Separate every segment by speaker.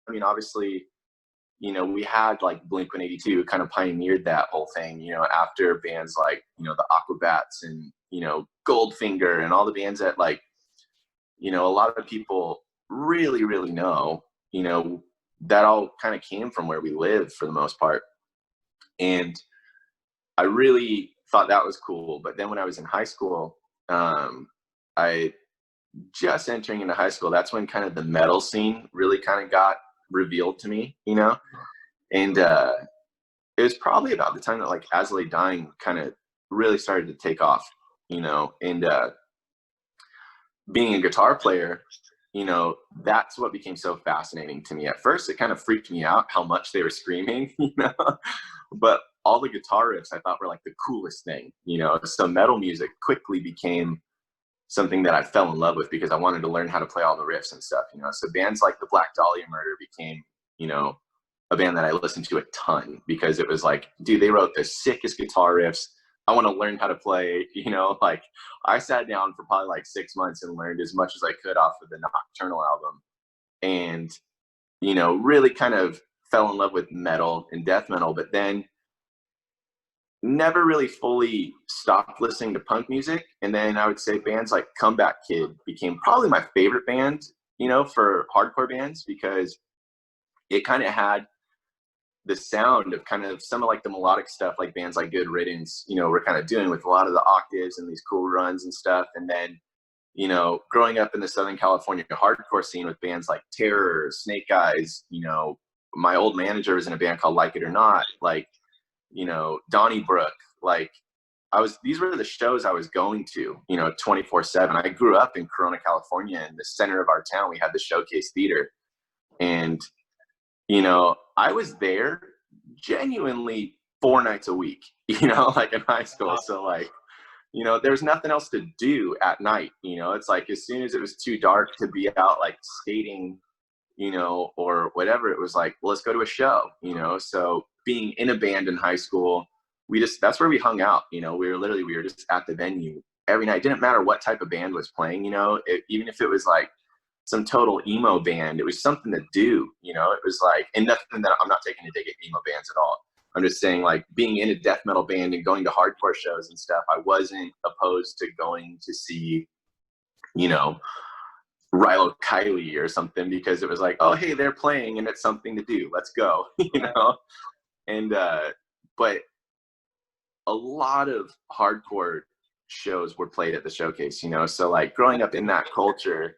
Speaker 1: I mean, obviously, we had like Blink-182 kind of pioneered that whole thing, after bands like, the Aquabats and, Goldfinger and all the bands that like, a lot of people really, really know, that all kind of came from where we live for the most part. And I really thought that was cool. But then when I was in high school, I just entering into high school, that's when kind of the metal scene really kind of got revealed to me, and it was probably about the time that like As I Lay Dying kind of really started to take off, and being a guitar player, that's what became so fascinating to me. At first, it kind of freaked me out how much they were screaming, but all the guitar riffs I thought were like the coolest thing, so metal music quickly became something that I fell in love with because I wanted to learn how to play all the riffs and stuff, so bands like the Black Dahlia Murder became, a band that I listened to a ton because it was like, dude, they wrote the sickest guitar riffs. I want to learn how to play, like I sat down for probably like 6 months and learned as much as I could off of the Nocturnal album, and, really kind of fell in love with metal and death metal, but then never really fully stopped listening to punk music. And then I would say bands like Comeback Kid became probably my favorite band, for hardcore bands, because it kind of had the sound of kind of some of like the melodic stuff like bands like Good Riddance, were kind of doing with a lot of the octaves and these cool runs and stuff. And then, growing up in the Southern California hardcore scene with bands like Terror, Snake Eyes, my old manager was in a band called Like It or Not, like, Donnybrook, like these were the shows I was going to, 24/7. I grew up in Corona, California. In the center of our town, we had the Showcase Theater. And, I was there genuinely 4 nights a week, like in high school. So like, there's nothing else to do at night. It's like, as soon as it was too dark to be out like skating, or whatever, it was like, well, let's go to a show, so being in a band in high school, that's where we hung out. We were just at the venue every night. It didn't matter what type of band was playing, even if it was like some total emo band, it was something to do, it was like, and nothing that I'm not taking a dig at emo bands at all. I'm just saying, like, being in a death metal band and going to hardcore shows and stuff, I wasn't opposed to going to see, Rilo Kiley or something, because it was like, oh, hey, they're playing and it's something to do. Let's go, And, but a lot of hardcore shows were played at the Showcase, so like growing up in that culture,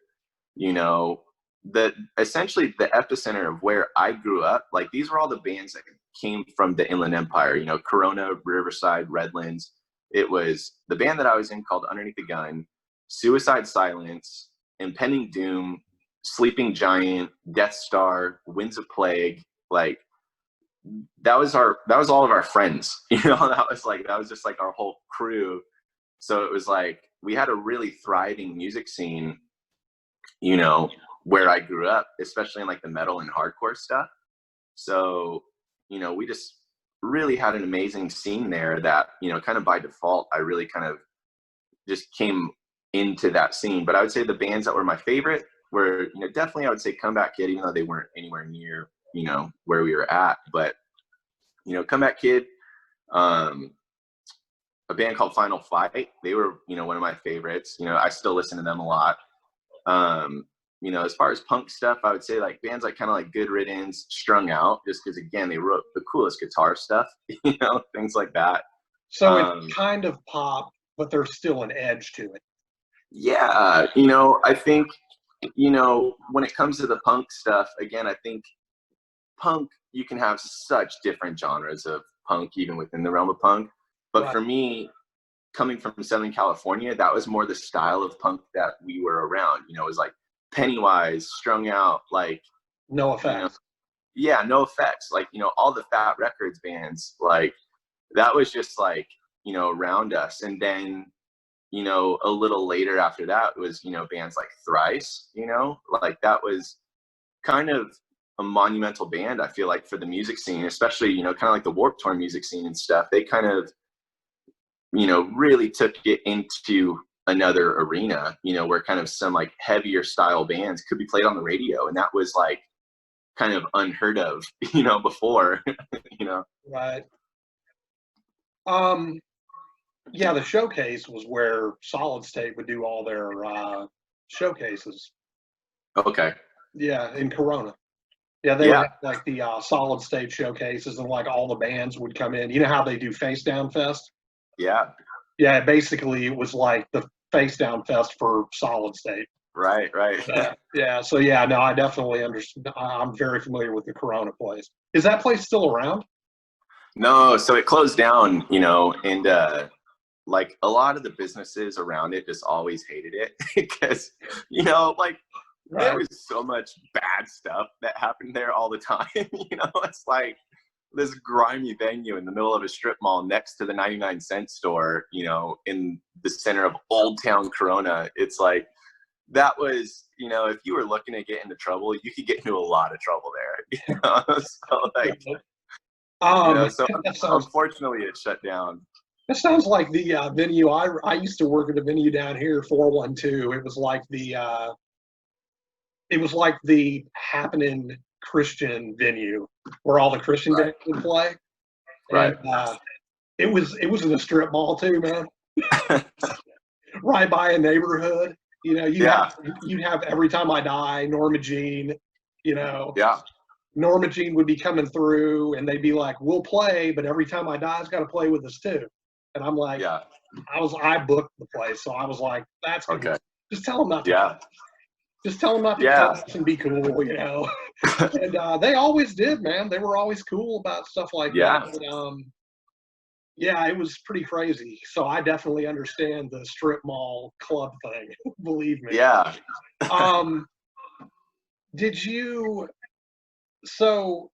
Speaker 1: essentially the epicenter of where I grew up, like these were all the bands that came from the Inland Empire, Corona, Riverside, Redlands. It was the band that I was in called Underneath the Gun, Suicide Silence, Impending Doom, Sleeping Giant, Death Star, Winds of Plague. Like that was all of our friends, that was just like our whole crew. So it was like we had a really thriving music scene, where I grew up, especially in like the metal and hardcore stuff. So, we just really had an amazing scene there that, kind of by default, I really kind of just came into that scene. But I would say the bands that were my favorite were, definitely I would say Comeback Kid, even though they weren't anywhere near, where we were at. But, Comeback Kid, a band called Final Fight, they were, one of my favorites. I still listen to them a lot. As far as punk stuff, I would say like bands like kind of like Good Riddance, Strung Out, just because again they wrote the coolest guitar stuff, things like that.
Speaker 2: So it's kind of pop, but there's still an edge to it.
Speaker 1: Yeah, I think, when it comes to the punk stuff, again, I think punk, you can have such different genres of punk even within the realm of punk. But
Speaker 2: Right.
Speaker 1: For me, coming from Southern California, that was more the style of punk that we were around. It was like Pennywise, Strung Out, like
Speaker 2: No offense.
Speaker 1: No effects, like all the Fat Records bands, like that was just like around us. And then a little later after that was bands like Thrice, like that was kind of a monumental band, I feel like, for the music scene, especially kind of like the Warped Tour music scene and stuff. They kind of really took it into another arena, where kind of some like heavier style bands could be played on the radio. And that was like kind of unheard of, before, you know.
Speaker 2: Right. Um, yeah, the showcase was where Solid State would do all their showcases.
Speaker 1: Okay.
Speaker 2: Yeah, in Corona. Yeah, they would
Speaker 1: Yeah.
Speaker 2: have like the Solid State showcases, and like all the bands would come in. You know how they do Face Down Fest?
Speaker 1: Yeah.
Speaker 2: Yeah, basically it was like the Face Down Fest for Solid State.
Speaker 1: Right. Right.
Speaker 2: Yeah, yeah. So yeah, no, I definitely understand. I'm very familiar with the Corona place. Is that place still around?
Speaker 1: No, so it closed down, and like a lot of the businesses around it just always hated it because, like there
Speaker 2: Right.
Speaker 1: was so much bad stuff that happened there all the time. It's like this grimy venue in the middle of a strip mall next to the 99-cent store, in the center of Old Town Corona. It's like that was, if you were looking to get into trouble, you could get into a lot of trouble there. So like, so
Speaker 2: That sounds
Speaker 1: unfortunately it shut down.
Speaker 2: that sounds like the venue I used to work at a venue down here, 412. It was like the happening Christian venue where all the Christian
Speaker 1: Right.
Speaker 2: bands would play, and
Speaker 1: Right.
Speaker 2: it was in a strip mall too, man. Right by a neighborhood.
Speaker 1: Yeah.
Speaker 2: You'd have Every Time I Die, Norma Jean. You know,
Speaker 1: Yeah.
Speaker 2: Norma Jean would be coming through, and they'd be like, "We'll play, but Every Time I Die's got to play with us too." And I'm like,
Speaker 1: Yeah.
Speaker 2: I booked the place, so I was like, "That's cool.
Speaker 1: Okay.
Speaker 2: Just tell them not to
Speaker 1: Yeah.
Speaker 2: come. Just tell them not to
Speaker 1: Yeah.
Speaker 2: come and be cool." And they always did, man. They were always cool about stuff like that.
Speaker 1: Yeah.
Speaker 2: But, yeah, it was pretty crazy. So I definitely understand the strip mall club thing. Believe me.
Speaker 1: Yeah.
Speaker 2: Um, did you? So,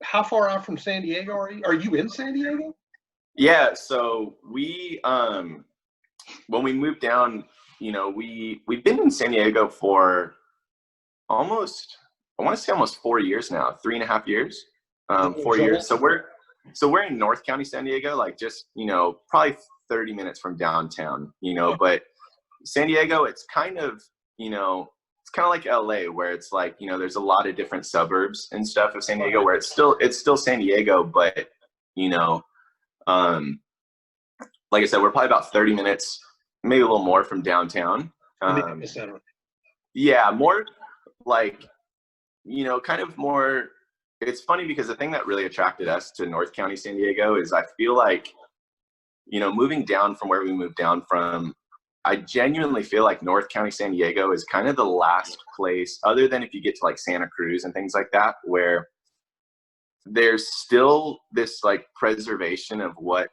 Speaker 2: how far out from San Diego are you? Are you in San Diego?
Speaker 1: Yeah. So we, when we moved down, we've been in San Diego for almost, I want to say almost 4 years now, 3.5 years,
Speaker 2: Oh,
Speaker 1: 4 years.
Speaker 2: Joel?
Speaker 1: So we're in North County, San Diego, like just, probably 30 minutes from downtown, but San Diego, it's kind of, it's kind of like LA where it's like, there's a lot of different suburbs and stuff of San Diego
Speaker 2: Right.
Speaker 1: where it's still San Diego, but, you know, um, like I said, we're probably about 30 minutes, maybe a little more from downtown.
Speaker 2: In the
Speaker 1: Um,
Speaker 2: epicenter.
Speaker 1: yeah, more like, kind of more. It's funny because the thing that really attracted us to North County, San Diego is I feel like, moving down from where we moved down from, I genuinely feel like North County, San Diego is kind of the last place, other than if you get to like Santa Cruz and things like that, where there's still this like preservation of what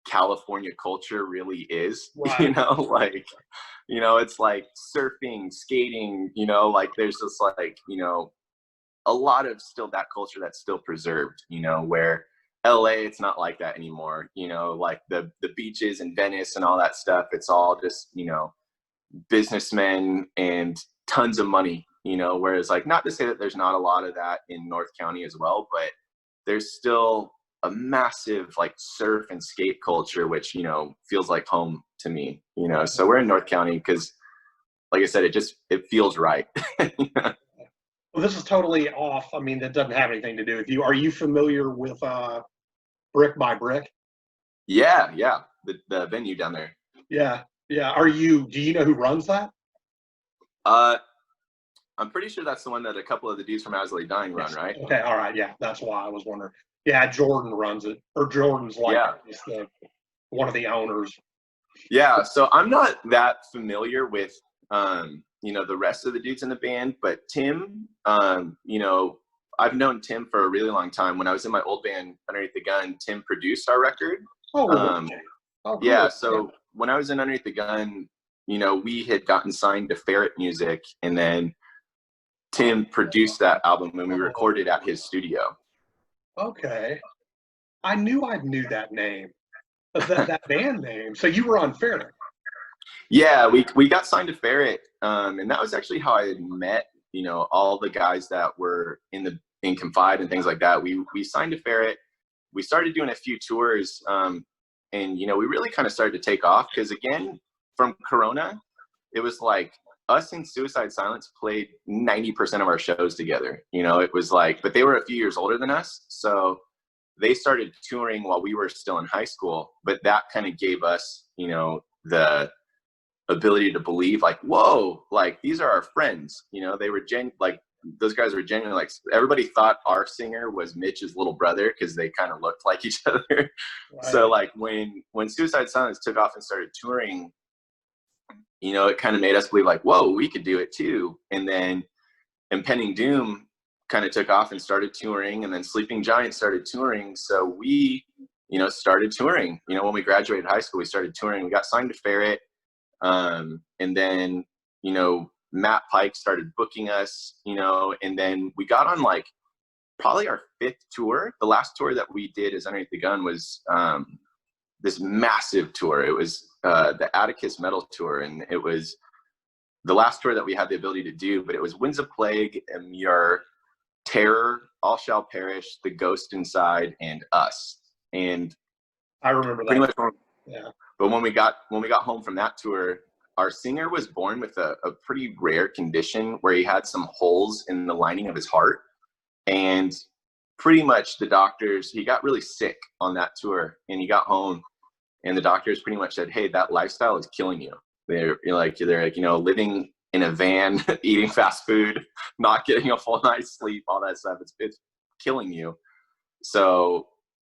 Speaker 1: California culture really is,
Speaker 2: Right.
Speaker 1: like, it's like surfing, skating, like there's just like, a lot of still that culture that's still preserved, where LA, it's not like that anymore, like the beaches in Venice and all that stuff. It's all just, businessmen and tons of money, whereas like, not to say that there's not a lot of that in North County as well, but there's still a massive like surf and skate culture, which, feels like home to me, so we're in North County because like I said, it feels right.
Speaker 2: Well, this is totally off. I mean, that doesn't have anything to do with you. Are you familiar with Brick by Brick?
Speaker 1: Yeah, yeah. The venue down there.
Speaker 2: Yeah, yeah. Do you know who runs that?
Speaker 1: Uh, I'm pretty sure that's the one that a couple of the dudes from Asley Dying run,
Speaker 2: Yes.
Speaker 1: right?
Speaker 2: Okay, all right. Yeah, that's why I was wondering. Yeah, Jordan runs it, or Jordan's like
Speaker 1: Yeah.
Speaker 2: one of the owners.
Speaker 1: Yeah. So I'm not that familiar with the rest of the dudes in the band, but Tim, I've known Tim for a really long time. When I was in my old band Underneath the Gun, Tim produced our record.
Speaker 2: Oh, cool.
Speaker 1: Yeah. So when I was in Underneath the Gun, we had gotten signed to Ferret Music, and then Tim produced that album and we recorded at his studio.
Speaker 2: Okay, I knew that name, that band name. So you were on Ferret.
Speaker 1: Yeah, we got signed to Ferret, and that was actually how I had met, all the guys that were in Confide and things like that. We signed to Ferret. We started doing a few tours, and we really kind of started to take off because again, from Corona, it was like us and Suicide Silence played 90% of our shows together. You know, it was like, but they were a few years older than us. So they started touring while we were still in high school, but that kind of gave us, you know, the ability to believe like, whoa, like these are our friends. You know, they were like, those guys were genuine. Like everybody thought our singer was Mitch's little brother because they kind of looked like each other. Right. So like when Suicide Silence took off and started touring, you know, it kind of made us believe like, whoa, we could do it too. And then Impending Doom kind of took off and started touring, and then Sleeping Giant started touring. So we, you know, started touring. You know, when we graduated high school, we started touring. We got signed to Ferret. And then, you know, Matt Pike started booking us, you know, and then we got on like probably our 5th tour. The last tour that we did as Underneath the Gun was this massive tour. It was the Atticus Metal Tour, and it was the last tour that we had the ability to do, but it was Winds of Plague, Muir, Terror, All Shall Perish, The Ghost Inside, and us. And
Speaker 2: I remember
Speaker 1: pretty
Speaker 2: that.
Speaker 1: much, yeah. But when we got home from that tour, our singer was born with a pretty rare condition where he had some holes in the lining of his heart. And pretty much the doctors, he got really sick on that tour, and he got home, and the doctors pretty much said, hey, that lifestyle is killing you. They're like, you know, living in a van, eating fast food, not getting a full night's sleep, all that stuff. It's killing you. So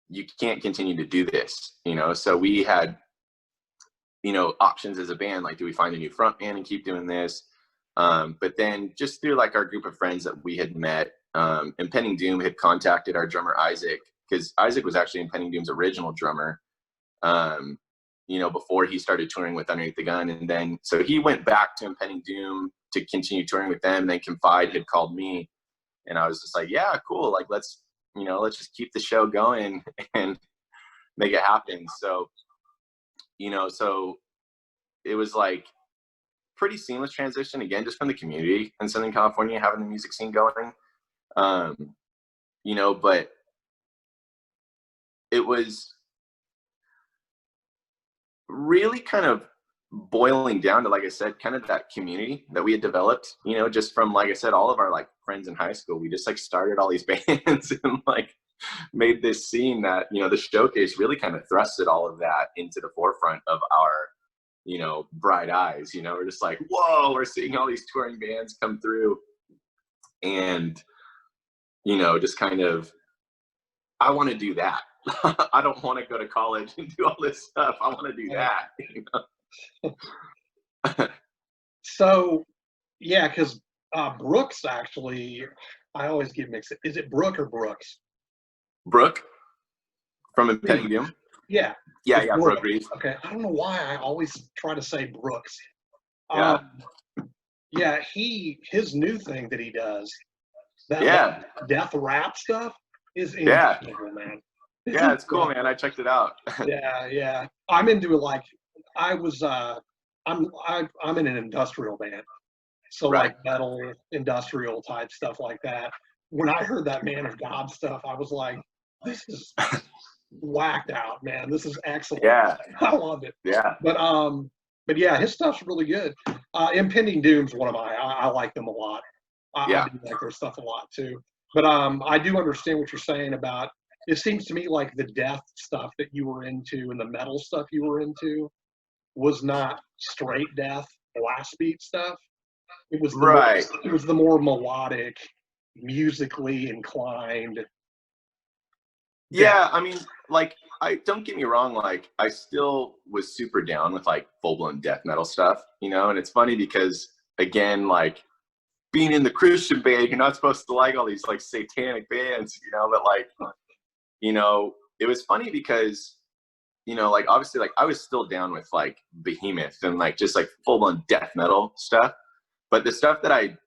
Speaker 1: you can't continue to do this, you know? So we had, you know, options as a band, like, do we find a new front man and keep doing this? But then just through like our group of friends that we had met, Impending Doom had contacted our drummer, Isaac, because Isaac was actually Impending Doom's original drummer, you know, before he started touring with Underneath the Gun. And then, so he went back to Impending Doom to continue touring with them. And then Confide had called me, and I was just like, yeah, cool. Like, let's just keep the show going and make it happen. So, you know, so it was like pretty seamless transition, again, just from the community in Southern California, having the music scene going, you know, but it was really kind of boiling down to, like I said, kind of that community that we had developed, you know, just from, like I said, all of our like friends in high school. We just like started all these bands and like made this scene that, you know, the showcase really kind of thrusted all of that into the forefront of our, you know, bright eyes. You know, we're just like, whoa, we're seeing all these touring bands come through, and, you know, just kind of, I want to do that. I don't want to go to college and do all this stuff. I want to do that. You know?
Speaker 2: So, yeah, because Brooks, actually, I always get mixed up. Is it Brooke or Brooks?
Speaker 1: Brooke from Impending Doom?
Speaker 2: Yeah.
Speaker 1: Yeah, Brooke Reeves.
Speaker 2: Okay, I don't know why I always try to say Brooks.
Speaker 1: Yeah.
Speaker 2: Yeah, his new thing that he does, that death rap stuff, is incredible, man.
Speaker 1: Yeah, it's cool, man. I checked it out.
Speaker 2: Yeah. I'm into it. Like, I'm in an industrial band, so right. Like metal, industrial type stuff like that. When I heard that Man of God stuff, I was like, this is whacked out, man. This is excellent.
Speaker 1: Yeah,
Speaker 2: I loved it.
Speaker 1: Yeah,
Speaker 2: but yeah, his stuff's really good. Impending Doom's one of I like them a lot. I do like their stuff a lot too. But I do understand what you're saying about. It seems to me like the death stuff that you were into and the metal stuff you were into was not straight death, blast beat stuff. It was it was the more melodic, musically inclined.
Speaker 1: Yeah, I mean, like, I don't get me wrong, like, I still was super down with like full-blown death metal stuff, you know. And it's funny because, again, like, being in the Christian band, you're not supposed to like all these like satanic bands, you know. But like, you know, it was funny because, you know, like, obviously, like, I was still down with like Behemoth and like just like full-blown death metal stuff. But the stuff that I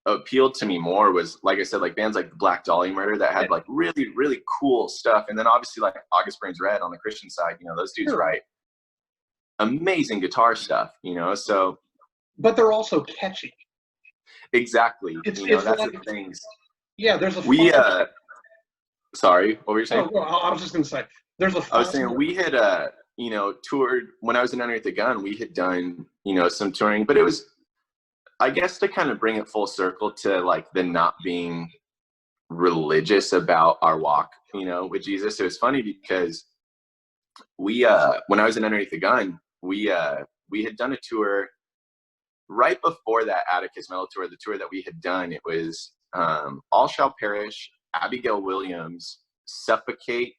Speaker 1: appealed to me more was, like I said, like bands like Black Dahlia Murder that had like really, really cool stuff. And then obviously like August Burns Red on the Christian side, you know, those dudes write amazing guitar stuff, you know. So,
Speaker 2: but they're also catchy.
Speaker 1: Exactly. That's like, the things.
Speaker 2: Yeah, there's a
Speaker 1: sorry, what were you saying?
Speaker 2: Oh, I was just gonna say there's a
Speaker 1: I was saying we had you know, toured when I was in Underneath the Gun. We had done, you know, some touring, but it was I guess to kind of bring it full circle to like the not being religious about our walk, with Jesus. It was funny because we, when I was in Underneath the Gun, we had done a tour right before that Atticus Metal tour. The tour that we had done, it was All Shall Perish, Abigail Williams, Suffocate,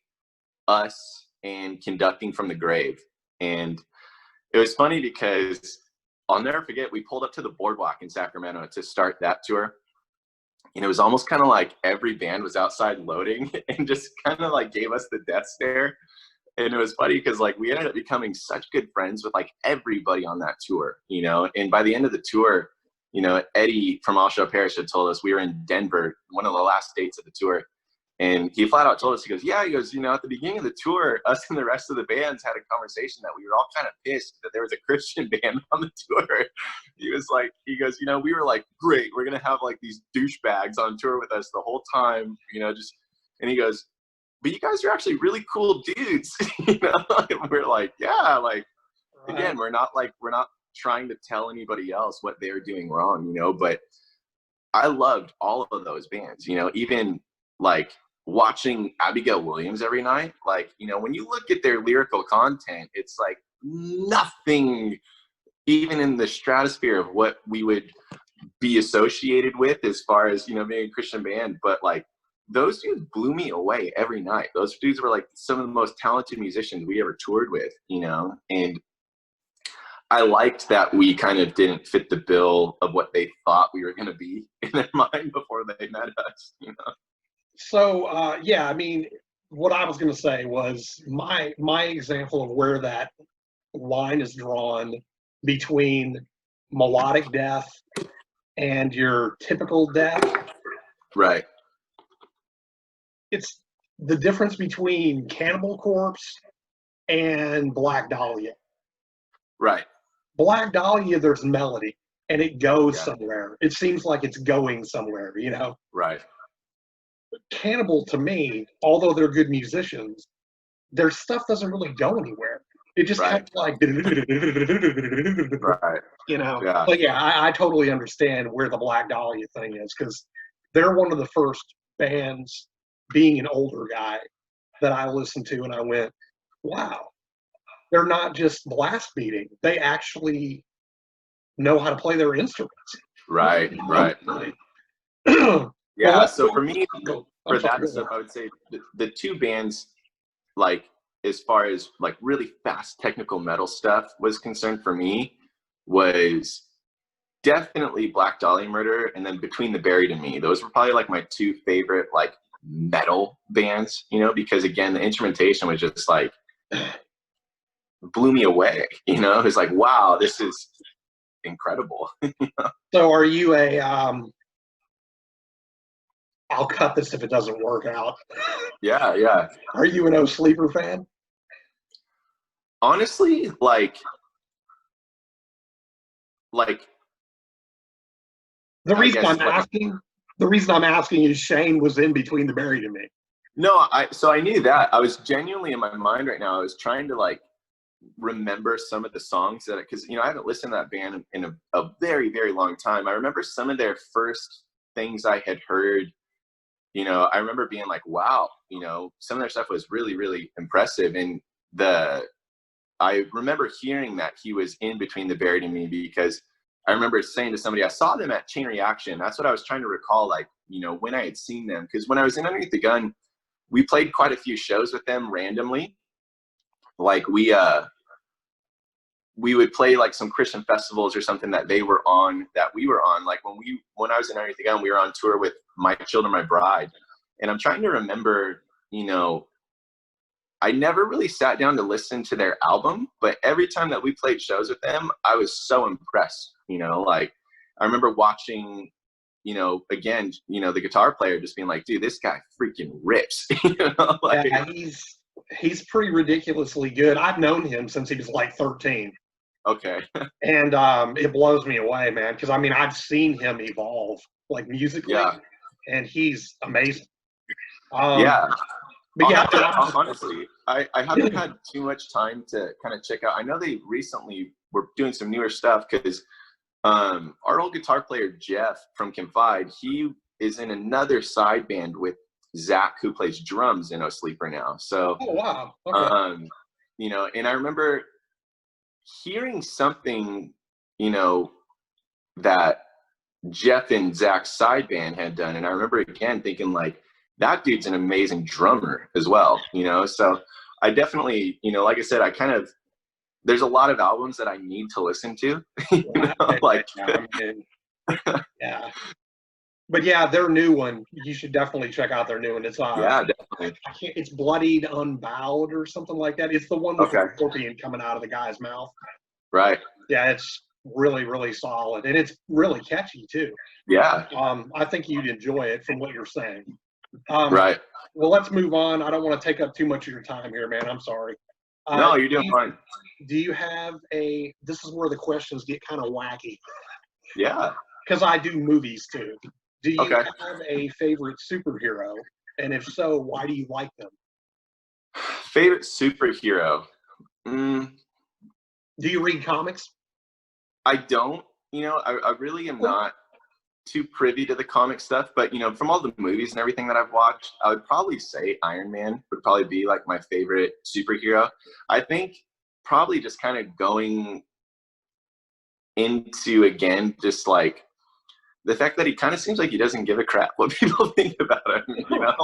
Speaker 1: Us, and Conducting from the Grave. And it was funny because I'll never forget, we pulled up to the boardwalk in Sacramento to start that tour. And it was almost kind of like every band was outside loading and just kind of like gave us the death stare. And it was funny because like we ended up becoming such good friends with like everybody on that tour, and by the end of the tour, Eddie from All Shall Perish had told us, we were in Denver, one of the last dates of the tour. And he flat out told us, he goes, at the beginning of the tour, us and the rest of the bands had a conversation that we were all kind of pissed that there was a Christian band on the tour. He goes, we were like, great, we're going to have like these douchebags on tour with us the whole time, and he goes, but you guys are actually really cool dudes, And we're like, yeah, like, again, we're not trying to tell anybody else what they're doing wrong, but I loved all of those bands, even like watching Abigail Williams every night. Like, when you look at their lyrical content, it's like nothing even in the stratosphere of what we would be associated with as far as, being a Christian band. But like, those dudes blew me away every night. Those dudes were like some of the most talented musicians we ever toured with, and I liked that we kind of didn't fit the bill of what they thought we were going to be in their mind before they met us,
Speaker 2: So, yeah, I mean, what I was going to say was my example of where that line is drawn between melodic death and your typical death.
Speaker 1: Right.
Speaker 2: It's the difference between Cannibal Corpse and Black Dahlia.
Speaker 1: Right.
Speaker 2: Black Dahlia, there's melody, and it goes somewhere. It seems like it's going somewhere,
Speaker 1: Right.
Speaker 2: Cannibal, to me, although they're good musicians, their stuff doesn't really go anywhere. It just kind of like,
Speaker 1: right.
Speaker 2: Yeah. But yeah, I totally understand where the Black Dahlia thing is, because they're one of the first bands, being an older guy, that I listened to, and I went, wow, they're not just blast beating. They actually know how to play their instruments.
Speaker 1: Right. Yeah.
Speaker 2: Well,
Speaker 1: so for me, for that stuff, I would say the two bands, like, as far as like really fast technical metal stuff was concerned, for me, was definitely Black Dahlia Murder, and then Between the Buried and Me. Those were probably like my two favorite like metal bands, because again, the instrumentation was just like blew me away. It was like, wow, this is incredible.
Speaker 2: So are you a I'll cut this if it doesn't work out.
Speaker 1: Yeah.
Speaker 2: Are you an No Sleeper fan?
Speaker 1: Honestly, like
Speaker 2: the reason I'm asking is Shane was in Between the Buried and Me.
Speaker 1: No, I knew that. I was genuinely, in my mind right now, I was trying to like remember some of the songs that, because I haven't listened to that band in a very, very long time. I remember some of their first things I had heard. I remember being like, wow, some of their stuff was really, really impressive. And I remember hearing that he was in Between the Buried and Me, because I remember saying to somebody, I saw them at Chain Reaction. That's what I was trying to recall, like, when I had seen them. Because when I was in Underneath the Gun, we played quite a few shows with them randomly. Like we would play like some Christian festivals or something that they were on, that we were on. Like when I was in Underneath the Gun, we were on tour with My Children, My Bride. And I'm trying to remember, I never really sat down to listen to their album, but every time that we played shows with them, I was so impressed. Like I remember watching, again, the guitar player just being like, dude, this guy freaking rips. Like,
Speaker 2: yeah, he's pretty ridiculously good. I've known him since he was like 13.
Speaker 1: Okay.
Speaker 2: And it blows me away, man, because I mean, I've seen him evolve like musically, and he's amazing.
Speaker 1: Yeah.
Speaker 2: But
Speaker 1: honestly, I haven't had too much time to kind of check out. I know they recently were doing some newer stuff, because our old guitar player Jeff from Confide, he is in another side band with Zach, who plays drums in O Sleeper now. So,
Speaker 2: Oh wow, okay.
Speaker 1: you know, and I remember hearing something, you know, that Jeff and Zach's side band had done, and I remember again thinking like, that dude's an amazing drummer as well, you know. So I definitely, you know, like I said, I kind of, there's a lot of albums that I need to listen to, you know, like
Speaker 2: yeah. But yeah, their new one, you should definitely check out their new one. It's
Speaker 1: yeah, definitely.
Speaker 2: it's Bloodied Unbowed or something like that. It's the one with the scorpion coming out of the guy's mouth.
Speaker 1: Right.
Speaker 2: Yeah, it's really, really solid, and it's really catchy too.
Speaker 1: Yeah.
Speaker 2: I think you'd enjoy it from what you're saying.
Speaker 1: Right.
Speaker 2: Well, let's move on. I don't want to take up too much of your time here, man. I'm sorry.
Speaker 1: No, you're doing fine.
Speaker 2: Do you have this is where the questions get kind of wacky.
Speaker 1: Yeah.
Speaker 2: Because I do movies too. Do you have a favorite superhero? And if so, why do you like them?
Speaker 1: Favorite superhero?
Speaker 2: Do you read comics?
Speaker 1: I don't. You know, I really am not too privy to the comic stuff, but you know, from all the movies and everything that I've watched, I would probably say Iron Man would probably be like my favorite superhero. I think probably just kind of going into, again, just like the fact that he kind of seems like he doesn't give a crap what people think about him, you know,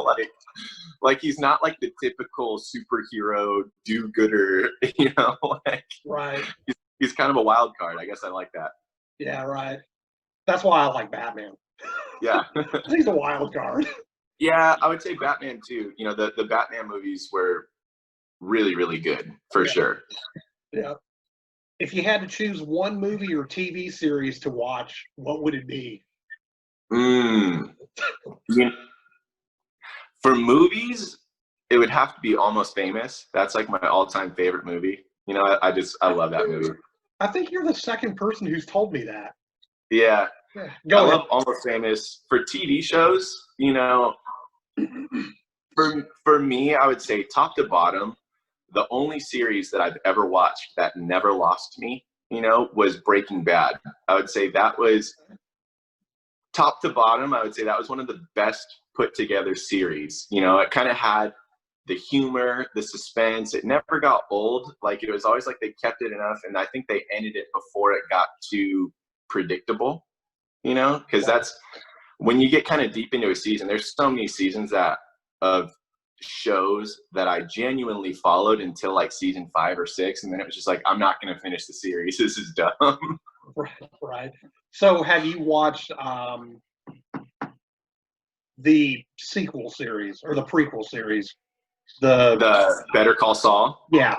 Speaker 1: like he's not like the typical superhero do-gooder, you know, like
Speaker 2: right.
Speaker 1: He's kind of a wild card. I guess I like that.
Speaker 2: Yeah, right. That's why I like Batman.
Speaker 1: Yeah.
Speaker 2: He's a wild card.
Speaker 1: Yeah, I would say Batman too. You know, the Batman movies were really, really good for sure.
Speaker 2: Yeah. If you had to choose one movie or TV series to watch, what would it be?
Speaker 1: For movies, it would have to be Almost Famous. That's like my all-time favorite movie. You know, I love that movie.
Speaker 2: I think you're the second person who's told me that.
Speaker 1: Yeah.
Speaker 2: Go ahead.
Speaker 1: Love Almost Famous. For TV shows, you know, for me, I would say top to bottom, the only series that I've ever watched that never lost me, you know, was Breaking Bad. I would say that was top to bottom. I would say that was one of the best put together series. You know, it kind of had the humor, the suspense. It never got old. Like, it was always like they kept it enough. And I think they ended it before it got too predictable, you know, because that's when you get kind of deep into a season, there's so many seasons that of shows that I genuinely followed until like season 5 or 6. And then it was just like, I'm not going to finish the series. This is dumb.
Speaker 2: Right. So have you watched the sequel series or the prequel series?
Speaker 1: The Better Call Saul?
Speaker 2: Yeah.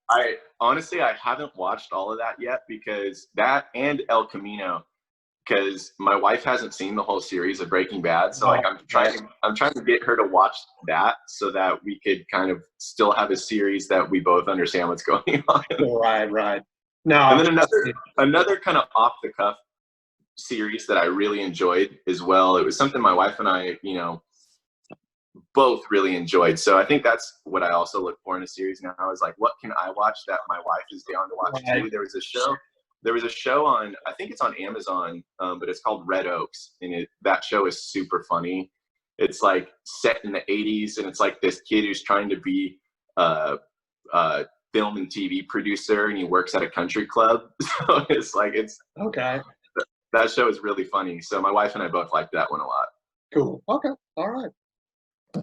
Speaker 1: I honestly, I haven't watched all of that yet, because that and El Camino, because my wife hasn't seen the whole series of Breaking Bad. So like I'm trying to get her to watch that so that we could kind of still have a series that we both understand what's going on.
Speaker 2: Right. No.
Speaker 1: And then another kind of off the cuff series that I really enjoyed as well. It was something my wife and I, you know, both really enjoyed. So I think that's what I also look for in a series now, is like, what can I watch that my wife is down to watch too? There was a show on, I think it's on Amazon, but it's called Red Oaks, and that show is super funny. It's like set in the 80s, and it's like this kid who's trying to be a film and TV producer, and he works at a country club. So it's
Speaker 2: okay.
Speaker 1: That show is really funny. So my wife and I both liked that one a lot.
Speaker 2: Cool. Okay. All right.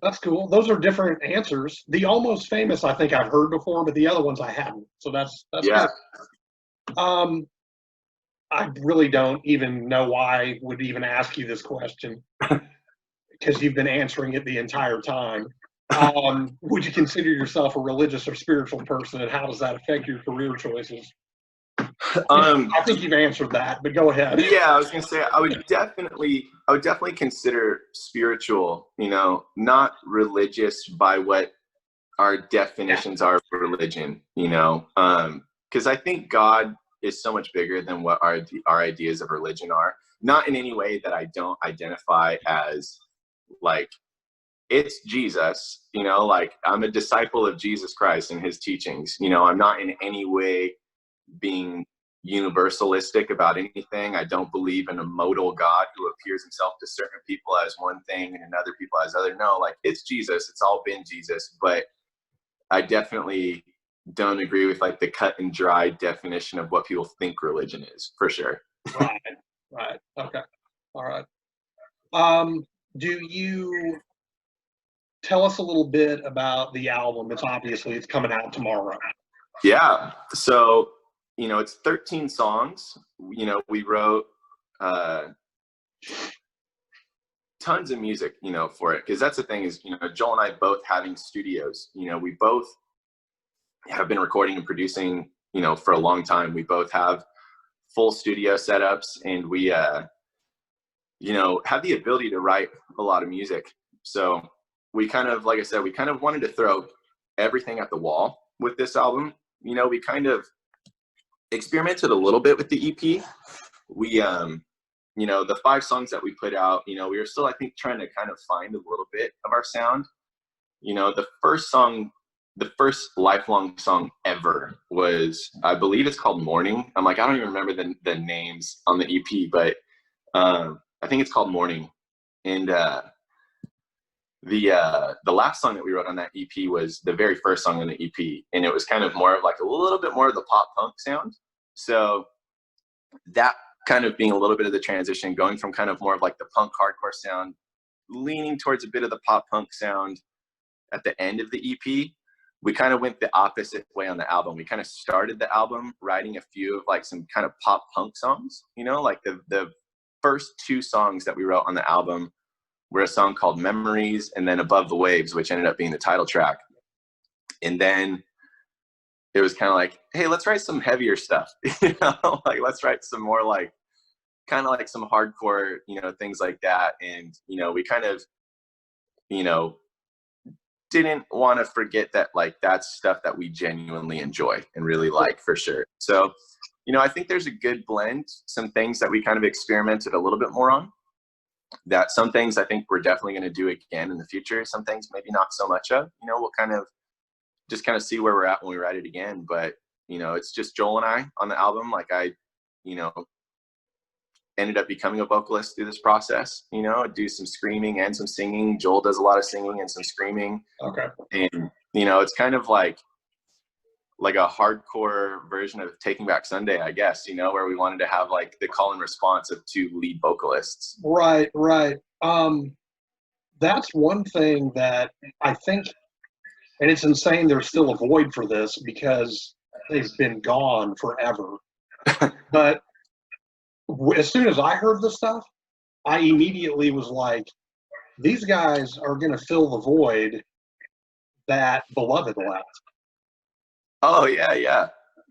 Speaker 2: That's cool. Those are different answers. The Almost Famous, I think I've heard before, but the other ones I haven't. So that's
Speaker 1: yeah.
Speaker 2: Good. I really don't even know why I would even ask you this question, because you've been answering it the entire time. Would you consider yourself a religious or spiritual person, and how does that affect your career choices? I think you've answered that, but go ahead.
Speaker 1: Yeah, I was gonna say I would definitely consider spiritual, you know, not religious by what our definitions are for religion, you know, because I think God is so much bigger than what our ideas of religion are. Not in any way that I don't identify as like, it's Jesus, you know, like I'm a disciple of Jesus Christ and his teachings, you know. I'm not in any way being universalistic about anything. I don't believe in a modal God who appears himself to certain people as one thing and another people as other. No, like it's Jesus. It's all been Jesus. But I definitely don't agree with like the cut and dry definition of what people think religion is, for sure.
Speaker 2: Right. Right. Okay. All right. Do you tell us a little bit about the album? It's coming out tomorrow.
Speaker 1: Yeah. So, it's 13 songs. We wrote tons of music, for it. Because that's the thing is, Joel and I both having studios, we both have been recording and producing, for a long time. We both have full studio setups, and we, have the ability to write a lot of music. So we kind of, like I said, we kind of wanted to throw everything at the wall with this album. We kind of experimented a little bit with the EP. We, the 5 songs that we put out, we were still, I think, trying to kind of find a little bit of our sound. The first Lifelong song ever was, I believe it's called Morning. I don't even remember the names on the EP, but I think it's called Morning. And the last song that we wrote on that EP was the very first song on the EP, and it was kind of more of like a little bit more of the pop punk sound. So that kind of being a little bit of the transition, going from kind of more of like the punk hardcore sound, leaning towards a bit of the pop punk sound at the end of the EP. We kind of went the opposite way on the album. We kind of started the album writing a few of like some kind of pop punk songs, like the first 2 songs that we wrote on the album were a song called Memories and then Above the Waves, which ended up being the title track. And then it was kind of like, hey, let's write some heavier stuff. Like let's write some more like kind of like some hardcore, things like that. And, we kind of, didn't want to forget that like that's stuff that we genuinely enjoy and really like, for sure. So, I think there's a good blend, some things that we kind of experimented a little bit more on, that some things I think we're definitely going to do again in the future. Some things maybe not so much of, we'll kind of just kind of see where we're at when we write it again. But, it's just Joel and I on the album. Like I, ended up becoming a vocalist through this process, do some screaming and some singing. Joel does a lot of singing and some screaming.
Speaker 2: Okay.
Speaker 1: And, it's kind of like a hardcore version of Taking Back Sunday, I guess, where we wanted to have like the call and response of 2 lead vocalists.
Speaker 2: Right. That's one thing that I think, and it's insane there's still a void for this because they've been gone forever. But as soon as I heard this stuff, I immediately was like, these guys are going to fill the void that Beloved left.
Speaker 1: Oh, yeah.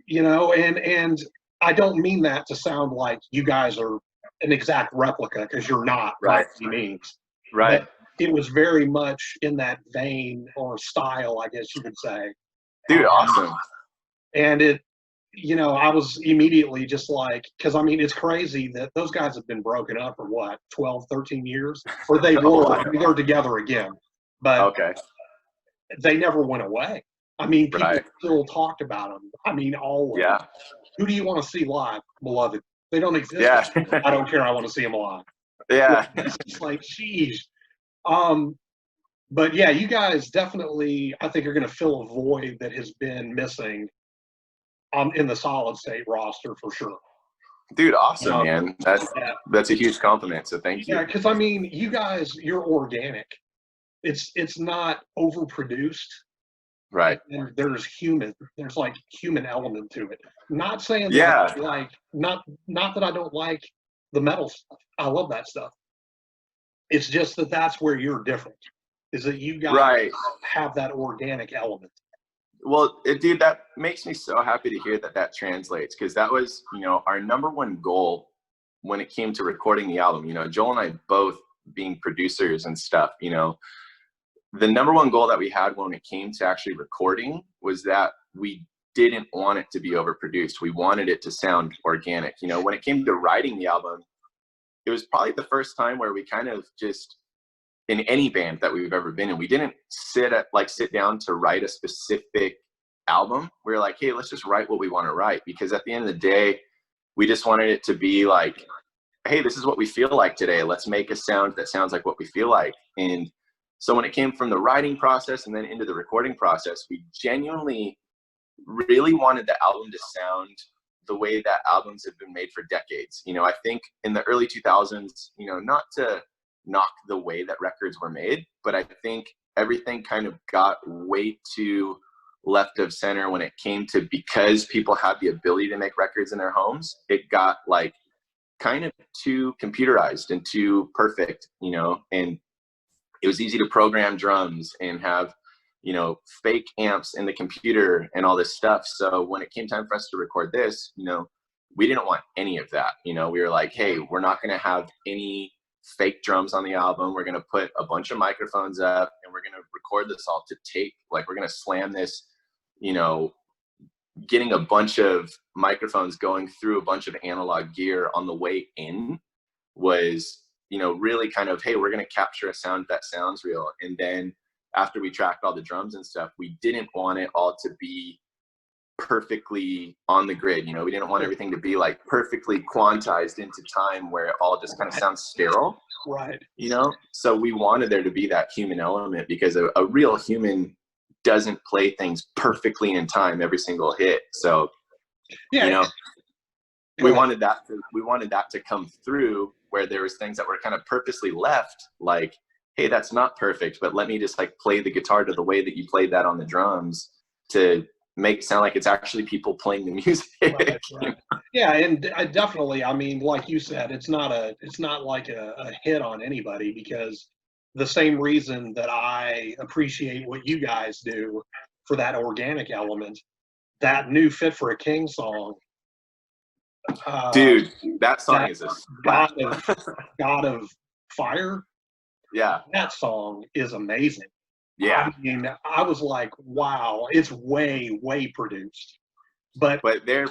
Speaker 2: And I don't mean that to sound like you guys are an exact replica, because you're not,
Speaker 1: right?
Speaker 2: By any means.
Speaker 1: Right.
Speaker 2: But it was very much in that vein or style, I guess you could say.
Speaker 1: Dude, awesome.
Speaker 2: And it, I was immediately just like, because it's crazy that those guys have been broken up for what, 12, 13 years? Or they were, they're together again. But
Speaker 1: okay,
Speaker 2: they never went away. People
Speaker 1: right.
Speaker 2: still talked about them. Always.
Speaker 1: Yeah.
Speaker 2: Who do you want to see live, Beloved? They don't exist.
Speaker 1: Yeah.
Speaker 2: I don't care. I want to see them live.
Speaker 1: Yeah.
Speaker 2: It's like, geez. But yeah, you guys definitely, I think, are going to fill a void that has been missing in the Solid State roster for sure.
Speaker 1: Dude, awesome, man. That's a huge compliment. So thank you.
Speaker 2: Yeah, because you guys, you're organic. It's not overproduced.
Speaker 1: Right.
Speaker 2: And there's like human element to it. Not saying that not that I don't like the metal stuff. I love that stuff. It's just that that's where you're different. Is that you guys have that organic element.
Speaker 1: Well, dude, that makes me so happy to hear that translates, because that was, our number one goal when it came to recording the album. Joel and I both being producers and stuff, the number one goal that we had when it came to actually recording was that we didn't want it to be overproduced. We wanted it to sound organic. When it came to writing the album, it was probably the first time where we kind of just, in any band that we've ever been in, we didn't sit down to write a specific album. We were like, hey, let's just write what we want to write, because at the end of the day, we just wanted it to be like, hey, this is what we feel like today. Let's make a sound that sounds like what we feel like. And so when it came from the writing process and then into the recording process, we genuinely really wanted the album to sound the way that albums have been made for decades. You know, I think in the early 2000s, you know, not to knock the way that records were made, but I think everything kind of got way too left of center when it came to, because people had the ability to make records in their homes, it got like kind of too computerized and too perfect, you know, and it was easy to program drums and have, you know, fake amps in the computer and all this stuff. So when it came time for us to record this, you know, we didn't want any of that. You know, we were like, hey, we're not going to have any fake drums on the album. We're going to put a bunch of microphones up and we're going to record this all to tape. Like, we're going to slam this, you know, getting a bunch of microphones going through a bunch of analog gear on the way in was, you know, really kind of, hey, we're going to capture a sound that sounds real. And then after we tracked all the drums and stuff, we didn't want it all to be perfectly on the grid. You know, we didn't want everything to be like perfectly quantized into time where it all just kind of sounds sterile.
Speaker 2: Right.
Speaker 1: You know, so we wanted there to be that human element, because a real human doesn't play things perfectly in time every single hit. So,
Speaker 2: Yeah.
Speaker 1: you know, we wanted that to come through, where there was things that were kind of purposely left, like, hey, that's not perfect, but let me just like play the guitar to the way that you played that on the drums to make it sound like it's actually people playing the music.
Speaker 2: Right. Yeah, and I definitely, I mean, like you said, it's not like a hit on anybody, because the same reason that I appreciate what you guys do for that organic element, that new Fit for a King song,
Speaker 1: dude, that song is a
Speaker 2: God of Fire.
Speaker 1: Yeah,
Speaker 2: that song is amazing.
Speaker 1: Yeah,
Speaker 2: I mean, I was like, wow, it's way produced, but
Speaker 1: they're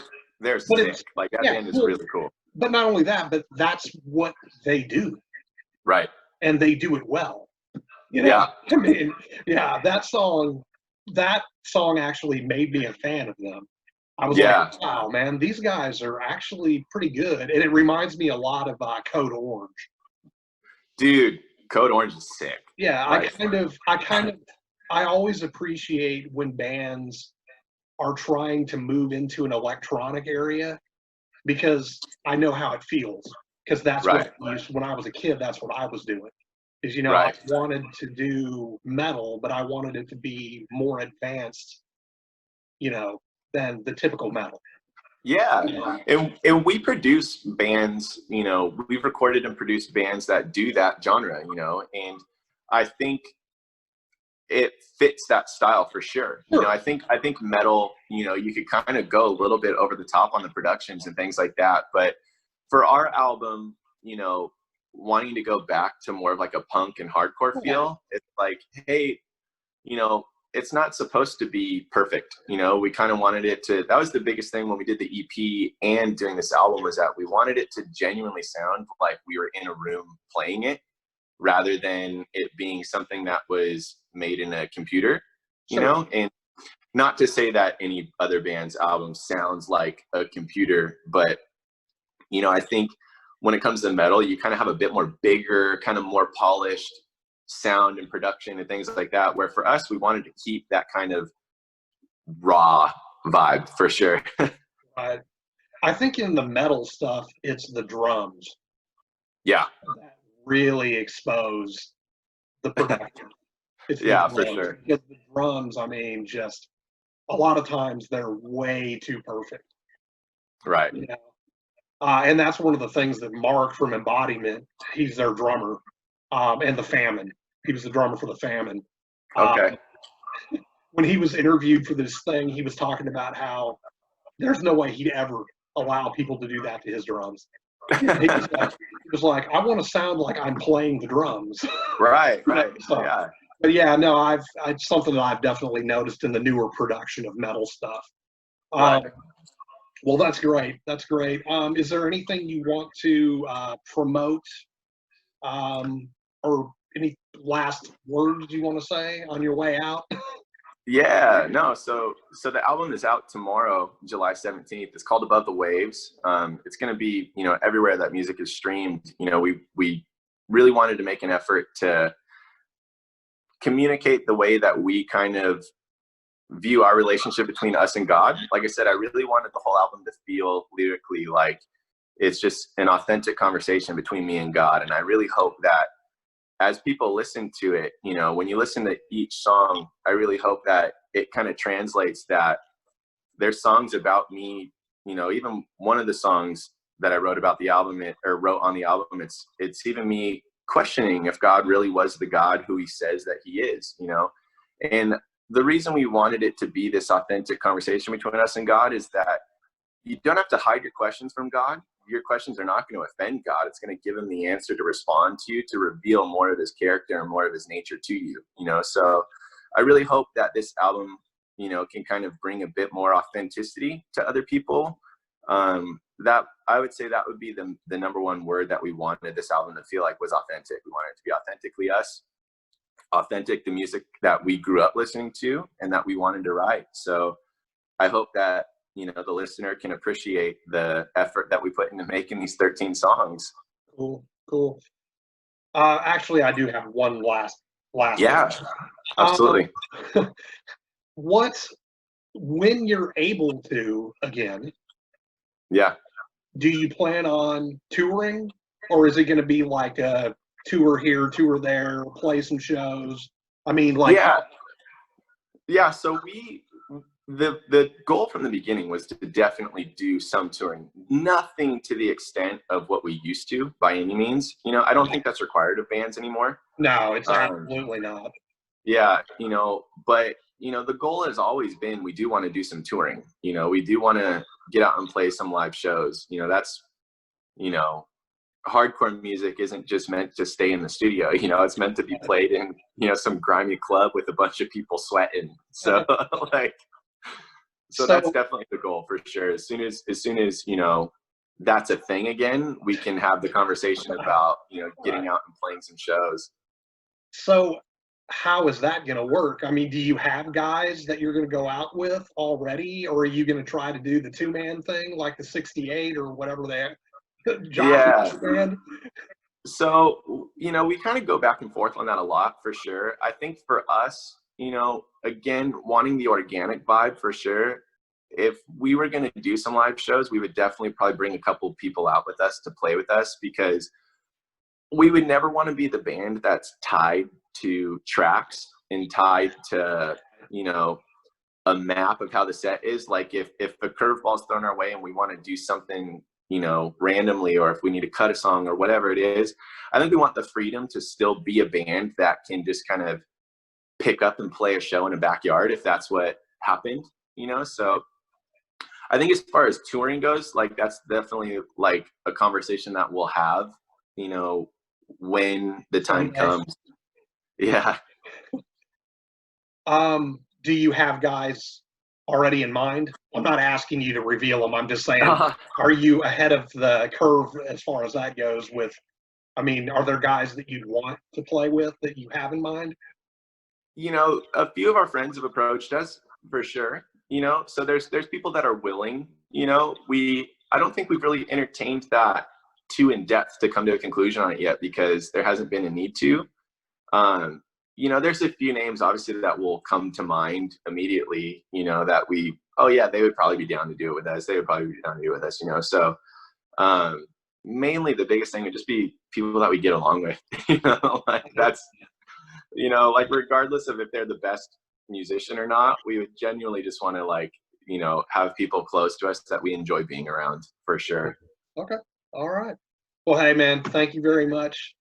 Speaker 1: sick. Like, that band is really cool.
Speaker 2: But not only that, but that's what they do,
Speaker 1: right?
Speaker 2: And they do it well. You know,
Speaker 1: yeah.
Speaker 2: I mean, yeah, that song actually made me a fan of them. I was like, wow, man, these guys are actually pretty good, and it reminds me a lot of Code Orange.
Speaker 1: Dude, Code Orange is sick.
Speaker 2: Yeah, I always appreciate when bands are trying to move into an electronic area, because I know how it feels. Because that's what when I was a kid, that's what I was doing. Is, you know, I wanted to do metal, but I wanted it to be more advanced, you know, than the typical metal.
Speaker 1: Yeah, and we produce bands, you know, we've recorded and produced bands that do that genre, you know, and I think it fits that style for sure. You know, I think metal, you know, you could kind of go a little bit over the top on the productions and things like that. But for our album, you know, wanting to go back to more of like a punk and hardcore feel, it's like, hey, you know, it's not supposed to be perfect. You know, we kind of wanted it to, that was the biggest thing when we did the EP and doing this album, was that we wanted it to genuinely sound like we were in a room playing it, rather than it being something that was made in a computer, you know? And not to say that any other band's album sounds like a computer, but, you know, I think when it comes to metal, you kind of have a bit more bigger, kind of more polished sound and production and things like that, where for us, we wanted to keep that kind of raw vibe for sure.
Speaker 2: I think in the metal stuff, it's the drums.
Speaker 1: Yeah.
Speaker 2: That really expose the production.
Speaker 1: Yeah, for sure.
Speaker 2: Because the drums, I mean, just a lot of times they're way too perfect.
Speaker 1: Right.
Speaker 2: You know? And that's one of the things that Mark from Embodiment, he's their drummer, and the Famine. He was the drummer for the Famine.
Speaker 1: Okay.
Speaker 2: When he was interviewed for this thing, he was talking about how there's no way he'd ever allow people to do that to his drums. He was like, I want to sound like I'm playing the drums.
Speaker 1: Right.
Speaker 2: So,
Speaker 1: yeah.
Speaker 2: But yeah, no, it's something that I've definitely noticed in the newer production of metal stuff. Well, that's great. That's great. Is there anything you want to promote, or any last words you want to say on your way out?
Speaker 1: Yeah, no. So the album is out tomorrow, July 17th. It's called Above the Waves. It's going to be, everywhere that music is streamed. We really wanted to make an effort to communicate the way that we kind of view our relationship between us and God. Like I said, I really wanted the whole album to feel lyrically like it's just an authentic conversation between me and God. And I really hope that as people listen to it, when you listen to each song, I really hope that it kind of translates that there's songs about me, even one of the songs that I wrote about the album or wrote on the album, it's even me questioning if God really was the God who he says that he is, and the reason we wanted it to be this authentic conversation between us and God is that you don't have to hide your questions from God. Your questions are not going to offend God. It's going to give him the answer to respond to you, to reveal more of his character and more of his nature to you, So I really hope that this album, can kind of bring a bit more authenticity to other people. That I would say that would be the number one word that we wanted this album to feel like was authentic. We wanted it to be authentically us, authentic, the music that we grew up listening to and that we wanted to write. So I hope that, the listener can appreciate the effort that we put into making these 13 songs.
Speaker 2: Cool. Actually, I do have one last
Speaker 1: Yeah,
Speaker 2: question.
Speaker 1: absolutely.
Speaker 2: When you're able to again,
Speaker 1: Yeah.
Speaker 2: do you plan on touring, or is it going to be like a tour here, tour there, play some shows? I mean, like,
Speaker 1: yeah. So the goal from the beginning was to definitely do some touring, nothing to the extent of what we used to by any means. I don't think that's required of bands anymore.
Speaker 2: No, it's absolutely not.
Speaker 1: Yeah, but the goal has always been we do want to do some touring. We do want to get out and play some live shows. That's hardcore music isn't just meant to stay in the studio. It's meant to be played in some grimy club with a bunch of people sweating. So so that's definitely the goal for sure. As soon as that's a thing again, we can have the conversation about getting out and playing some shows.
Speaker 2: So how is that going to work? I mean, do you have guys that you're going to go out with already, or are you going to try to do the 2-man thing like the 68 or whatever
Speaker 1: Yeah. Band? So, we kind of go back and forth on that a lot for sure. I think for us, again, wanting the organic vibe for sure. If we were going to do some live shows, we would definitely probably bring a couple people out with us to play with us, because we would never want to be the band that's tied to tracks and tied to, a map of how the set is. Like if a curveball is thrown our way and we want to do something, randomly, or if we need to cut a song or whatever it is, I think we want the freedom to still be a band that can just kind of pick up and play a show in a backyard if that's what happened, So I think as far as touring goes, like that's definitely like a conversation that we'll have, when the time comes. Yeah.
Speaker 2: Do you have guys already in mind? I'm not asking you to reveal them. I'm just saying, are you ahead of the curve as far as that goes are there guys that you'd want to play with that you have in mind?
Speaker 1: A few of our friends have approached us for sure, so there's people that are willing, I don't think we've really entertained that too in depth to come to a conclusion on it yet, because there hasn't been a need to. There's a few names obviously that will come to mind immediately, that they would probably be down to do it with us. They would probably be down to do it with us, So mainly the biggest thing would just be people that we get along with, that's, regardless of if they're the best musician or not, we would genuinely just want to have people close to us that we enjoy being around for sure.
Speaker 2: Okay. All right. Well, hey man, thank you very much.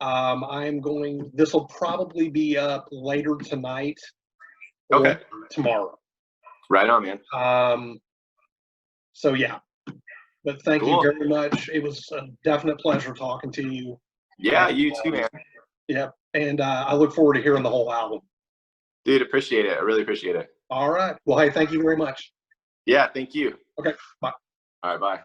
Speaker 2: This will probably be up later tonight or tomorrow.
Speaker 1: Right on, man.
Speaker 2: So yeah, but thank you very much. It was a definite pleasure talking to you.
Speaker 1: Yeah, you too, man.
Speaker 2: Yeah. And I look forward to hearing the whole album.
Speaker 1: Dude, appreciate it. I really appreciate it.
Speaker 2: All right. Well, hey, thank you very much.
Speaker 1: Yeah, thank you.
Speaker 2: Okay, bye.
Speaker 1: All right, bye.